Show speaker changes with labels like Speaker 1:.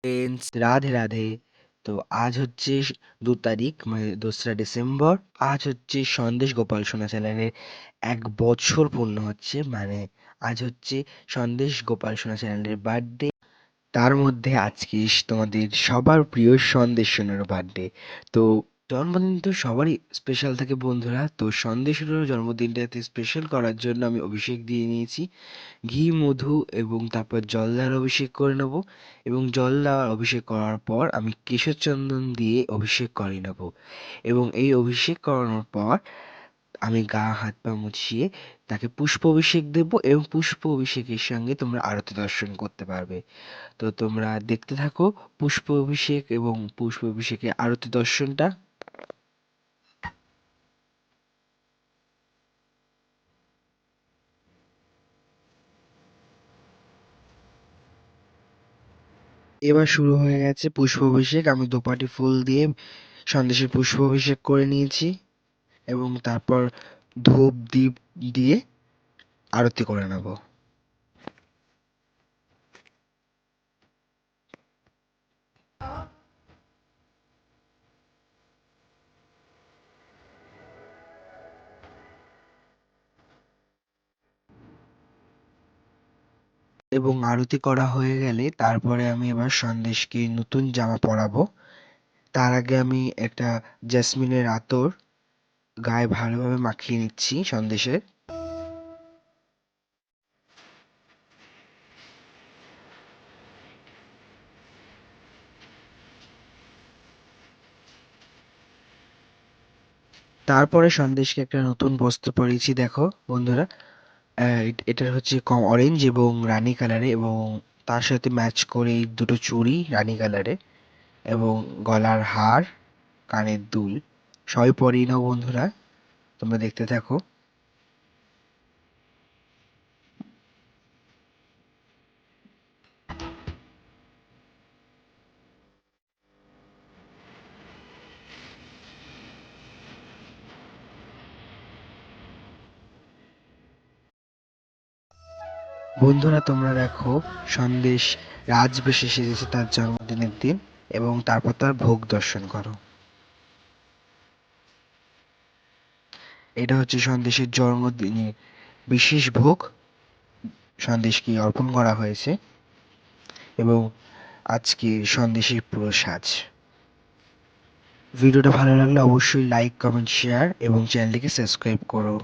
Speaker 1: Friends, Radhe Radhe. তো আজ হচ্ছে 2 তারিখ, মানে 2রা ডিসেম্বর। আজ হচ্ছে সন্দেশ গোপাল সোনা চ্যানেলের 1 বছর পূর্ণ হচ্ছে, মানে আজ হচ্ছে সন্দেশ গোপাল সোনা চ্যানেলের বার্থডে। তার মধ্যে আজকে তোমাদের সবার প্রিয় সন্দেশ সোনার বার্থডে। তো জন্মদিন তো সবারই স্পেশাল থাকে বন্ধুরা, তো সন্দেশেরও জন্মদিনটাতে স্পেশাল করার জন্য আমি অভিষেক দিয়ে নিয়েছি। ঘি, মধু এবং তারপর জল দ্বারা অভিষেক করে নেব, এবং জল দেওয়ার অভিষেক করার পর আমি কেশর চন্দন দিয়ে অভিষেক করে নেব, এবং এই অভিষেক করানোর পর আমি গা হাত পা মুছিয়ে তাকে পুষ্প অভিষেক দেব, এবং পুষ্প অভিষেকের সঙ্গে তোমরা আরতি দর্শন করতে পারবে। তো তোমরা দেখতে থাকো পুষ্প অভিষেক এবং পুষ্প অভিষেকের আরতি দর্শনটা। এবার শুরু হয়ে গেছে পুষ্প অভিষেক। আমি দোপাটি ফুল দিয়ে সন্দেশের পুষ্প অভিষেক করে নিয়েছি, এবং তারপর ধূপ দ্বীপ দিয়ে আরতি করে নেব। এবং আরতি করা হয়ে গেলে তারপরে আমি এবার সন্দেশকে নতুন জামা পরাবো। তার আগে আমি একটা জেসমিনের আতর গায়ে ভালোভাবে মাখিয়ে নিচ্ছি সন্দেশের। তারপরে সন্দেশকে একটা নতুন বস্ত্র পরিয়েছি, দেখো বন্ধুরা। এটার হচ্ছে কম অরেঞ্জ এবং রানী কালারে, এবং তার সাথে ম্যাচ করে এই দুটো চুড়ি রানী কালারে, এবং গলার হার, কানের দুল সবই পরিয়ে নাও বন্ধুরা। তোমরা দেখতে থাকো। বন্ধুরা তোমরা দেখো, সন্দেশ রাজবেশে সেজেছে তার জন্মদিনের দিন, এবং তারপর তার ভোগ দর্শন করো। এটা হচ্ছে সন্দেশের জন্মদিনের বিশেষ ভোগ, সন্দেশকে অর্পণ করা হয়েছে, এবং আজকে সন্দেশের পুরো সাজ। ভিডিওটা ভালো লাগলে অবশ্যই লাইক, কমেন্ট, শেয়ার এবং চ্যানেলটিকে সাবস্ক্রাইব করো।